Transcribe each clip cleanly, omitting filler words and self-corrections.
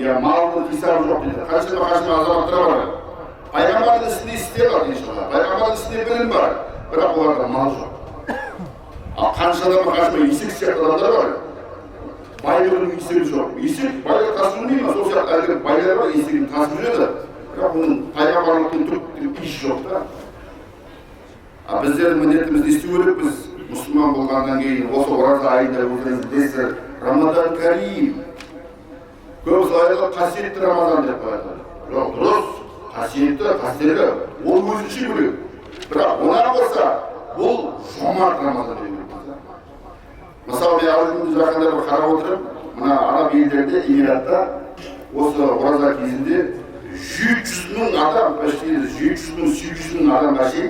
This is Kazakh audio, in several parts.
ya malın hesabı yok dedi. Kaçırma azamattara var. Peygamberin ismini istiyorlar inşallah. Peygamberin ismini bilim var. Bırak onlarda mal yok. Kanşadan kaçma isik siyaklarında var. Baylığın isiri yok. İsik baylık tasvir değil mi? Sosyal erkek baylar var isikin tasviriyor da. Bırak bunun peygamberlikten Türk iş yok da. Bizlerin minnetimizni istiyoruz biz. Müslüman bo'lgandan keyin o'sha Oraz oyida o'zingiz bilasizlar, Ramazon Karim. Ko'p ayollar qasiyatli Ramazon deb qo'yadi. Yo'q, durust. Qasiyatli, qasirli. U o'zicha bo'ladi. Biroq ular bo'lsa, bu jomart Ramazon deydi. Masalan, men o'zimizga yaqinda qarab o'tirib, mana arab ellarida, Emiratda o'sha Oraz kezida 300 ming odam, 300 ming, 800 ming odam bashi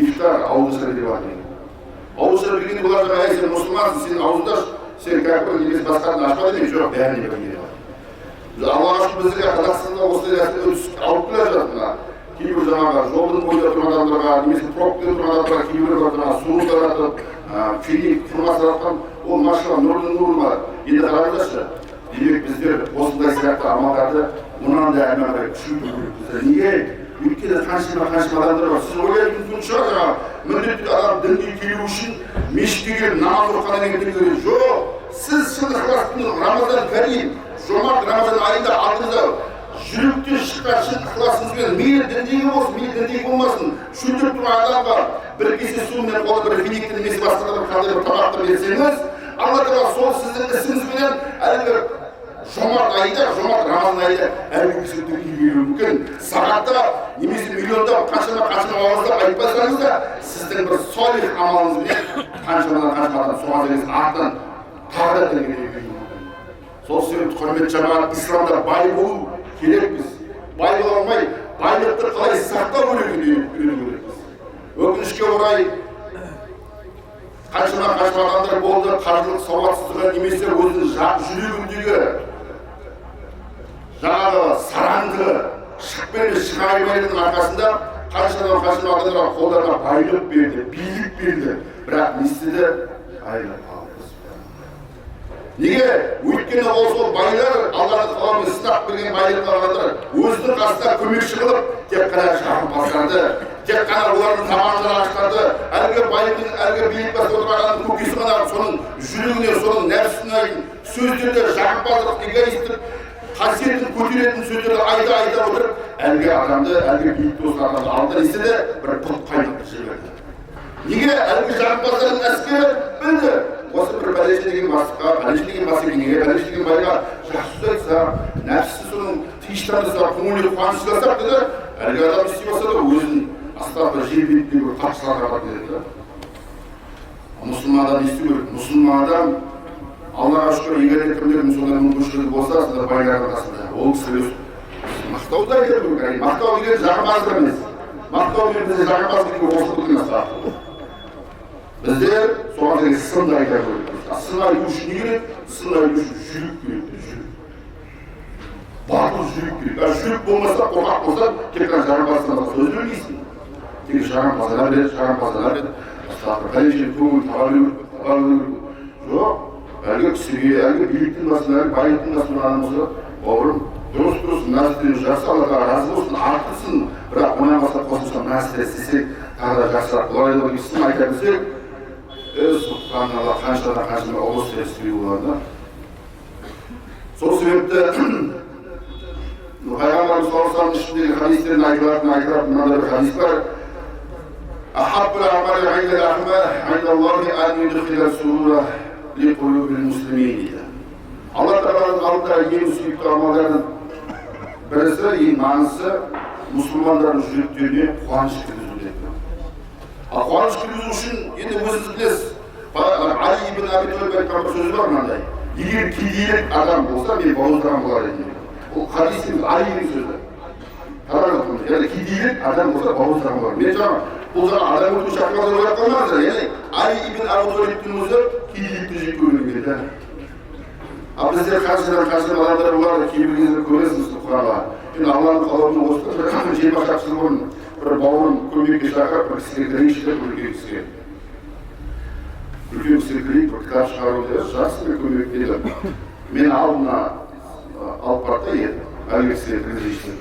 iftar avlusuna deb ataydi. Avlusuna bilgin bular da sen Müslümansın, senin avuzda sen kafir demesi başkanın açma demek yok. Beğenli bir yeri var. Biz Allah'a aşkı bizde Kazakistan'da olsa da alıp bileceğiz buna. Kibir canavar, yolun boyunca duran adamlara, demesi prokter duran adamlara kibir var, sunular atıp, filik, fırması atıp, o maşallah nurun var. Yine de arkadaşlar, demek bizler Osmanlı silahta amallarda bundan da hemen küçük niye? Ülkede kanşıma adamlar var. Siz oraya gittiğiniz için müddetli adam dinle geliyor için meşgul namaz okunan gidiyorsunuz. Yok. Siz şimdi Ramazan Karim, Cumart Ramazan ayında aldığınızda yürüktü çıkar şimdi kılasınız. Meyil dindiği olsun, meyil dindiği olmasın. Şündür duran adam var. Bir kişi suyundan kolu bir finiktin nesi bastırılır kalır bir tabakta verseniz Allah da sol sizin isminiz bilen Cumart ayında, Cumart Ramazan ayında her gün kişilik geliyor mümkün. Saatte nemesi milyonda kaçına ağızda ayıplarsanız da sizden bir solih amalınız bile kaçmadan soğanlarınız arttan tağda geliyor. Sol sebep hürmet cemaat İslam'da bay bolu gerek biz. Bay olmay, baylıkta kalay sakta bölüyor biz. Ökünüşke orayı kaçmadanlar boldu, karşılık savatsızlığa nemesi özünün jürügündüğü жаңағы саранды шықпен шығайбайдың арқасында қаншадан адамдар қолдарына байлық берді, билік берді. Бірақ не істеді? Айлап алды. Неге? Өйткені ол байлар Алланың қалауымен сынап берген байлықты алғандар өзінің қасына көмекші қылып, тек қана жағымпаздарды, тек қана олардың табандарын аштарды, әлгі байлықтың, әлгі билік басып отырғанның көкесі ғана соның жүрегіне, соның нәпсіне сөздерді жағымпаздық, эгоисттік қасиетін көтеретін сөздерді айда отырып, әлгі адамды, әлгі биікті осы адамды алды естеді, бір пұт қайнатып жіберді. Неге әлгі жағымпаздардың әскері білді? Осы бір пәлеші деген бастыққа, пәлеші деген басекенеге, пәлеші деген байға жақсы сөз айтса, нәпсісі соның тиыштандырса, көңілі қуаныштасақ деді, әлгі адам істей бастады, өзін астапы жер бетінде бір тапшыларға бар деді. Мұсылман адам не істеу керек? Мұсылман адам Allah'a şükür егер кімдердің сондай мүмкіншілігі болса, сіздер байлардың қасында. Ол кісілер мақтау да егер бұл. Мақтау деген жағымпаздық емес. Мақтау деген бізде жағымпаздық қосылып емес. Біздер соған деген сынды айта көрдік. Сын айту үшін не керек? Сын айту үшін жүрек керек. Батыл жүрек керек. Жүрек болмаса, қорқақ болса, тек қана жағымпаздықтан сөз білмейсің. Тек жағымпаздана береді. Пәлешен көңіл таба беру. Жоқ. Әлгі кісіге, әлгі биліктің басында, әлгі байлықтың басында адамызға, бауырым, дұрыс, нәсілден жақсы, Аллаға разы болсын, артырсын, бірақ онан басқа қосымша нәсілді істесек, тағы да жақсырақ болайын деп сын айта білсек, субханалла, қаншадан ұлы істеспей болады. Сол себепті, Пайғамбарымыз саллаллаху ішіндегі хадистерін айтылатын мынандай бір хадис бар. Ахаббул амали индаллахи ан юдхила сурура Алла Тағаланың алдында ең сүйікті амалдардың бірісі, ең маңыздысы мұсылмандардың жүректеріне қуаныш кіргізу деп. Қуаныш кіргізу үшін енді өзіңіз білесіз, Али ибн Аби Талиб айтқан бір сөзі бар мынандай. Егер кедейлік адам болса, мен бауыздаған болар едім. Ол хадис емес, Алидің сөзі. Яғни кедейлік адам болса, бауыздаған болар. Мен жаңа бұл жаңа адам өлтіру шақырмадан ойлап қалмаңыздар. Яғни Али ибн Аби Талибтің өзі кедейлікті жек көрінген. Біздер қаншадан адамдар оларды кейбір кездері көресіңіз Құранға. Енді Алланың қалауымен осы 20 шақшы бұрын бір бауырым көмекке шақырып, бір кісіге кірейінші деп үлкен кісіге. Үлкен кісіге кірейік, бір кітап шығару деп, жақсы мен көмек деді. Мен алдына алып барды да еді әлгі кісілер кіргізушілер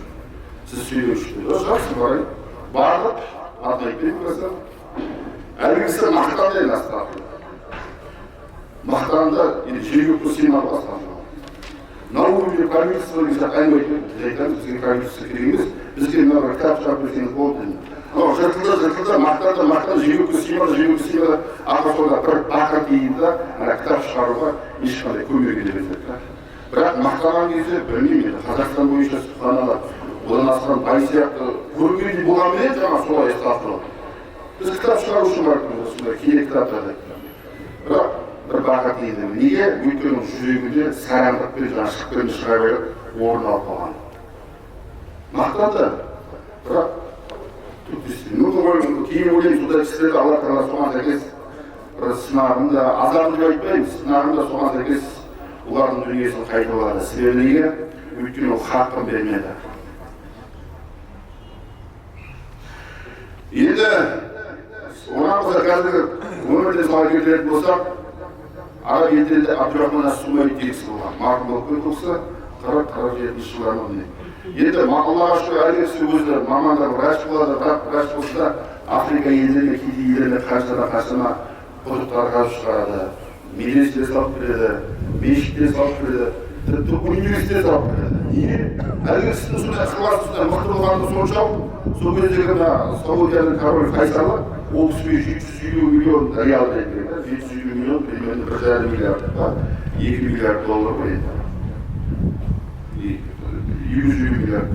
сіз сөйлеуші жақсы барайын бардық атын айтпаймын қазір әлгі кісі мақтанды енді астағы мақтанды енді жерге сыймады астағы налоговый правительство бізге қайынбайды біз айтамыз бізге правительство керек емес бізге мына кітап шығарып берсеңіз болды анау жыртылды мақтанды жерге сыймады аға сонда бір бақыр дейін да ана кітап шығаруға ешқандай көмегі де бермеді бірақ мақтанған кезде білмеймін енді қазақстан бойынша субханалла одан асқан бай сияқты көргендей болғанменен жаңа солай естастырылды біз кітап шығару үшін барып осындай керек кітаптарды бірақ бір бақыт енді неге өйткені жүрегінде сараңдық пен жаңа шықпен шыға беріп орын алып қалған мақтанды бірақ кейін ойлаймын сондай кісілерді алла тағала соған сәйкес бір сынағында азабын деп айтпаймыз сынағында соған сәйкес олардың дүниесін қайталады себебі неге өйткені ол хақын бермеді енді оған қоса қазіргі өмірден сала келтіретін болсақ араб елдерінде абдурахман ас-сумайи деген кісі болған марқұм болып кетті ол кісі 40-47 жылдарында енді аллаға шүкір әлгі кісі өзі мамандар врач болады бірақ врач болса да Африка елдеріне кедей елдеріне қаншама құдықтар қазып шығарады медресе салып береді мешіттер салып береді тіпті университет салып береді неге әлгі кісінің сондай ықыласы сондай мықты болғаны соншалық сол кездегі мына Саудияның королі Файсалы ол кісіге 750 миллион реал берген 750 миллион примерно 1,5 миллиард 2 миллиард доллар ғой енді 250 миллиард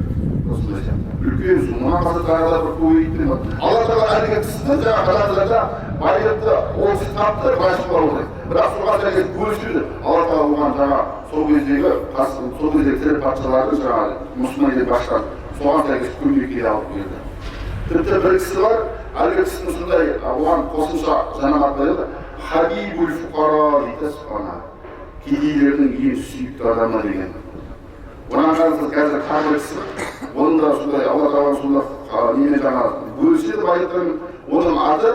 осындай сияқты үлкен сумма қазір тағы да бір көбейтті алла тағала әлгі кісіні жаңағы адамдарда байлықты ол кісі тапты врач болып отыр бірақ соған сәйкес бөліседі алла тағала оған жаңа сол кездегі тірі патшалардың жаңағы мұсылман деп ашқан соған сәйкес көмекке алып келді тіпті бір кісі бар әлгі кісінің сондай оған қосымша жанамат қойды хабибул фуқара дейді кедейлердің ең сүйікті адамы деген одан қарасаңыз қазір қандай кісі оның да сондай алла тағала сонда немен жаңағы бөліседі байлықпен оның аты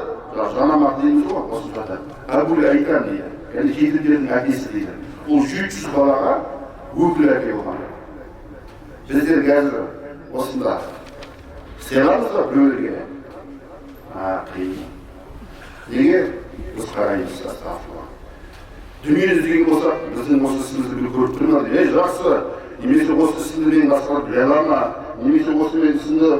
жанамат дейміз ғой қосымшада әбул айтан дейді яғни жетімдердің әкесі дейді ол 700 балаға өкіл әке болған біздер қазір осында сыйламыз ба біреулерге қиын неге біз қараймыз дүние іздеген болсақ біздің осы ісімізді көріп тұр ма ей жақсы немесе осы ісімді мен басқалар біле ала ма немесе осы мен ісімді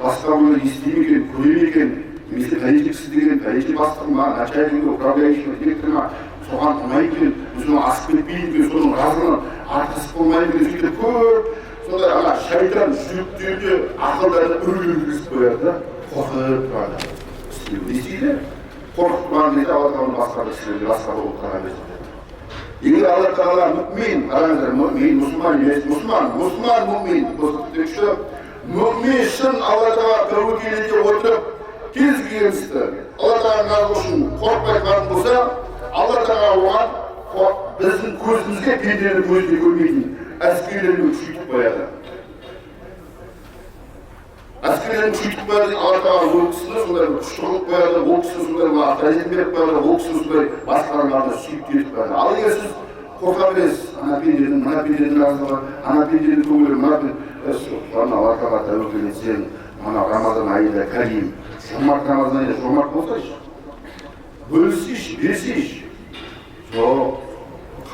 басқа біреулер естиме екен көре ме екен немесе пәлеге кісі деген пәлеге бастық ма начальник управляющий директор ма соған ұнайды екен соны асып кетпейді екен соның разынан артық болмайды екен сөйтіп көп сондай ана шайтан жүректеріне ақылдарды үргізіп қояды да қорқып тұрады не істейді қорқып тұрған кезде алла тағала басқа бір кісілерге басқа болып тұрған кезде егер алла тағала мүмин қараңыздар мүмин мұсылман емес мұсылман мүмин болса мүмин шын алла тағала тәуекел ете отырып кез келген істі алла тағаланың үшін қорықпайтын болса алла тағала оған біздің көзімізге пенденің көзіне көрмейтін әскерлермен күшейтіп қояды әскерлерін күшейтіп қояды алла тағала ол кісіні сондай бір күшті қылып қояды ол кісіні сондай бір авторитет беріп қояды ол кісіні сондай басқаларына сүйіп кетіп қояды ал егер сіз қорқа бересіз ана пенденің мына пенденің разылығы ана пенденің көңілі мына алла тағала тәуекел етсең мына рамазан айында кәрим жомарт рамазан айында жомарт болсайшы бөлісейші берсейші жоқ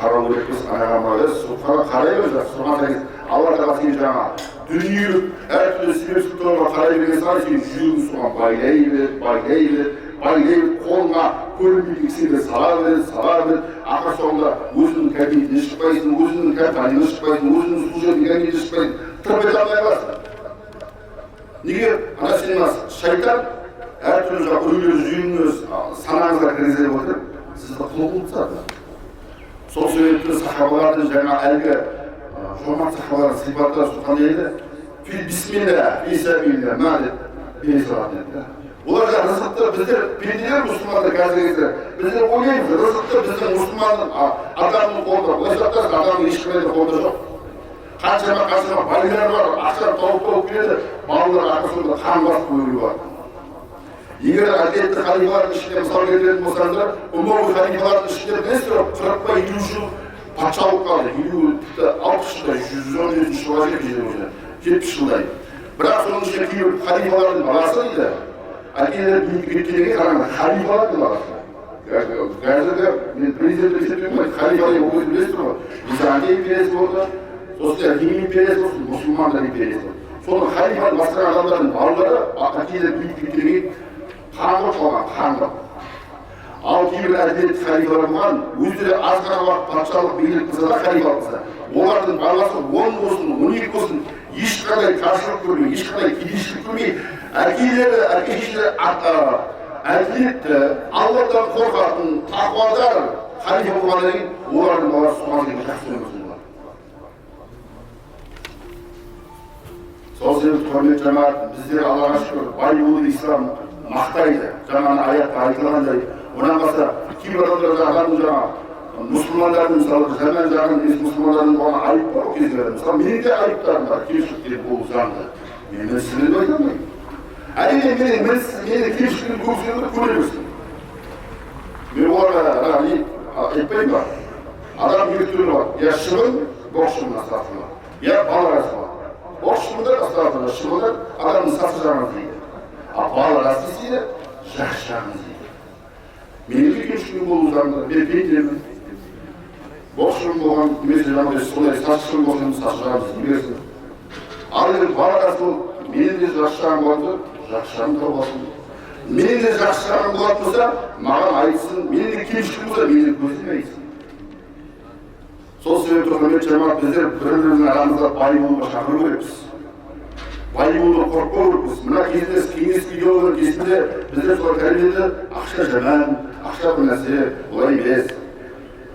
қарау керекпіз анаға қарай берді соған сәйкес алла тағала сен жаңа дүниелік әртүрлі себеп-салдарға қарай берген сайын сен жүрегің соған байлай бер қолыңа көрінбейтін кісілерді сала бер ақыр соңында өзіңнің кабинетіне шықпайсың өзіңнің компанияңа шықпайсың өзіңнің служебный кабинетіне шықпайсың тырп ете алмай қаласың неге ана сен шайтан әртүрлі үрейлер жүрегіңіз санаңызға кіргізіп отыр сізді құл қылып тастады сол себепті сахабалардың жаңа әлгі жомарт сахабалардың сипаты қандай еді бисмилля фисабилля ма деп бере салатын еді олар жаңа рызықты біздер пенделер мұсылмандар қазіргі кезде біздер ойлаймыз рызықты біздің мұсылманның адамның қолында былай жатқан адамның ешқандай да қолында жоқ қаншама байлар бар ақша тауып келеді балалар арқасында қан басып өлуі бар егер әдетті халифалардың ішінде мысал келтіретін болсаңыздар умауи халифалардың ішінде білесіздер 40 па 50 жыл патшалық қалды, 60-та, 114 жылға жетті, 70 жылдай. Бірақ соның ішінде кейбір халифалардың баласы дейді, әкелер билікке қараңыз, халифалардың баласы. Қазіргі мен президент есептеймін, халифа деген өзі білесіздер ғой. Византия империясы болды, сосын Рим империясы болсын, мұсылмандар империясы болды. Соның халифаны басқарған адамдардың балалары әкелер билікке қаңғырып қалған, қаңғырып. Ал кейбір әділетті халифалар болған, өздері аз ғана уақыт патшалық билік қылса да халифа қылса, олардың баласы 10 болсын, 12 болсын, ешқандай қарсылық көрмей, ешқандай кедейшілік көрмей, әке-шешелері әділетті, Алладан қорқатын, тақуадар халифа болғаннан кейін, олардың баласы соған деген жақсы өмір сүрді. Сол себепті құрметті жамағат, біздер Аллаға шүкір, бай болуды ислам мақтайды. Жаңағы аятта айтылғандай, онан басқа кейбір адамдар адамның жаңағы мұсылмандардың мысалы жаман жағын емес мұсылмандардың болған айып бар ол кезде. Мысалы менің де айыптарым бар, кемшіліктер болу заңды. Мен сіздерді айта алмаймын. Әрине менің кемшілігімді көрсеңдер көре берсін. Мен оларға айтпаймын ба? Адам екі түрі бар. Я шыбын, боқшымын астағфирулла. Я балағасы бар. Боқшымындар астағфирулла, шыбындар адамның сасы жағын дейді. Ал балағасы дейді, жақсы жағын дейді. Менің кемшілігім болу заңды, мен пендемін. Боқшым болған, немесе жаңағыдай сондай сасшым болсын, сасы жағын дейді берсін. Ал егер балағасы болып, менің де жақсы жағым болса, жақсы жағым болсын. Менің де жақсы жағым болатын болса, маған айтсын, менің де кемшілігім болса, менің көзіме айтсын. Сол себепті құрметті жамағат, біздер бір-біріміздің арамызда бай болуға шақыру керекпіз. Бай болудан қорықпау керекпіз. Мына кезінде кеңес идеологияның кезінде біздер солай тәрбиеледі, ақша жаман, ақша бір нәрсе, олай емес.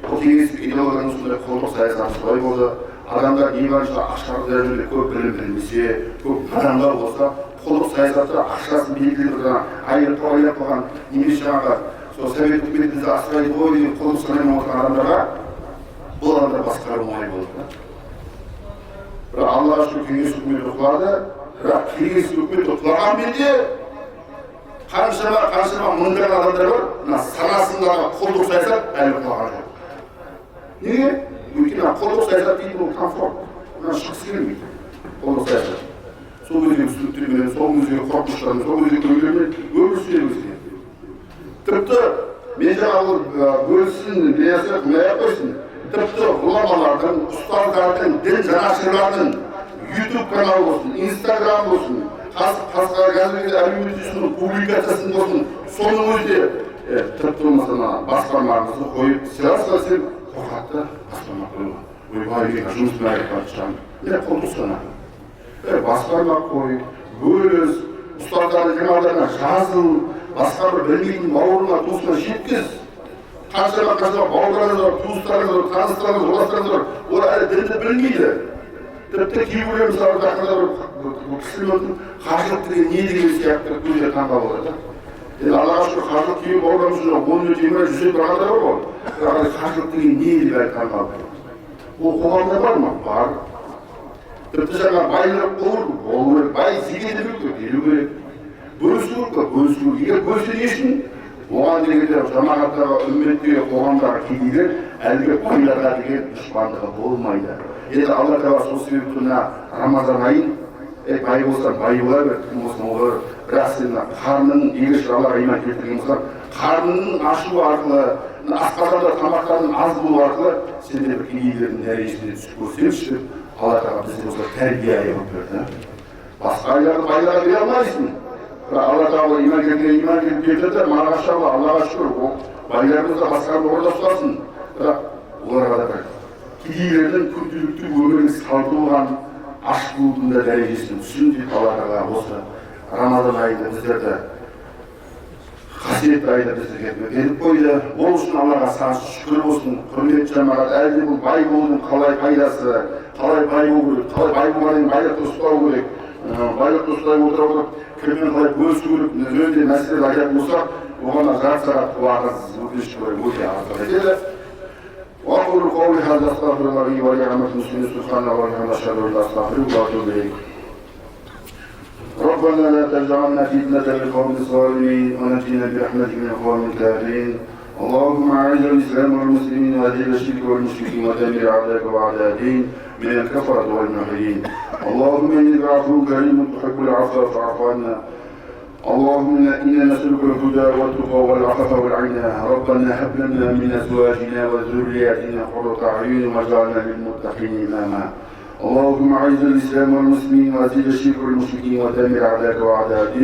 Ол кеңес идеологияның сондай құлдық саясаты солай болды. Адамдар не барынша ақшаға дәрежеде көп білім білмесе, көп адамдар болса, құлдық саясаты ақшасын белгілі бір айырып қойған немесе жаңағы сол совет үкіметінде асырайды ғой деген құлдық санаймен отырған адамдарға бұл адамдар басқару оңай болды. Бірақ Аллаға шүкір кеңес үкіметі құлады, бірақ кеңес үкіметі құлағанмен де қаншама мыңдаған адамдар бар, мына санасындағы құлдық саясат әлі құлаған жоқ. Неге? Өйткені құлдық саясат дейді ол комфорт. Мына шыққысы келмейді. Құлдық саясат. Сол кездегі студенттермен, сол кездегі қорқыныштармен, сол кездегі көйлермен өмір сүреміз дейді. Тіпті мен жаңағы бөлісін, бейесі қымай қойсын. Тіпті ғұламалардың, ұстаздардың, дін жанашырлардың YouTube каналы болсын, Instagram болсын, қазіргі әлеуметтік публикациясын болсын, соның өзде тіпті болмаса басқармамызды қойып, сыйласқа сен қорқатты басқарма қойған. Ойбай, жұмыспен айырып шығамын. Не құлдық сана. Басқарма қой, бөліс, ұстаздардың каналдарына жазыл, басқа бір білмейтін бауырына, туысына жеткіз. Қаншама бауырларыңыз бар, туыстарыңыз бар, таныстарыңыз, жолдастарыңыз бар, олар әлі дінді білмейді. Тіпті кейбіреулер мысалы жақында бір кісілердің қажылық деген не деген сияқты көзге таңғалып отыр да. Енді Аллаға шүкір қажылық кейін бауырларымыз жоқ, 10-20 жүзіп тұрғандар бар ғой. Бірақ қажылық деген не деп әлі таңғалып отыр. Ол қоғамда бар ма? Бар. Тіпті жаңа байлық болу керек, бай зекет беру керек, беру керек. Бөлісу керек, бөлісу керек. Егер бөлсе не үшін? Оған дегенде жамағаттағы, үмметке, қоғамдағы кедейлер әлгі байларға деген дұшпандығы болмайды. Енді Алла Тағала сол себепті мына Рамазан айын бай болсаң бай бола бер, кім болсаң бола бер. Бірақ сен қарнының егер Аллаға иман келтірген болсаң, қарнының ашуы арқылы, асқазанда тамақтардың аз болу арқылы сен де бір кедейлердің дәрежесіне түсіп көрсеңші, Алла Тағала бізде осылай тәрбие айырып берді. Басқа айларды байларға бере алмайсың. Алла Тағала иман келтіріп берді, марғашалла, Аллаға шүкір, байларымыз да басқарып орында ұстасын. Бірақ оларға да бір кедейлердің күнделікті өмірін салты болған ашқылудың да дәрежесін түсін деп Алла Тағала осы Рамазан айында біздерді қасиетті айда біздерге беріп қойды. Ол үшін Аллаға сансыз шүкір болсын. Құрметті жамағат, әлде бұл бай болудың қалай пайдасы, қалай бай болу керек, қалай бай болғаннан байлықты ұстау керек. Байлықты ұстай отыра отырып, кіммен қалай бөлісу керек, жөнінде мәселелер айтатын болсақ, оған жарты сағат уақыт өтініш керек, өте артық етеді. وأقول قولي هذا أستغفر الله لي ولعامة المسلمين سبحانه وتعالى أشهد أن لا إله إلا الله وأتوب إليه. ربنا لا تجعلنا فتنة للقوم الظالمين ونجنا برحمتك من القوم الكافرين. اللهم أعز الإسلام والمسلمين وأذل الشرك والمشركين ودمر أعداءك وأعداء الدين من الكفرة والملحدين. اللهم إنك عفو كريم تحب العفو فاعف عنا. اللهم إنا نسألك الهدى والتقى والعفاف والغنى. ربنا هب لنا من أزواجنا وذرياتنا قرة أعين واجعلنا للمتقين إماما. اللهم أعز الإسلام والمسلمين وأذل الشرك والمشركين ودمر أعداءك وأعداء الدين.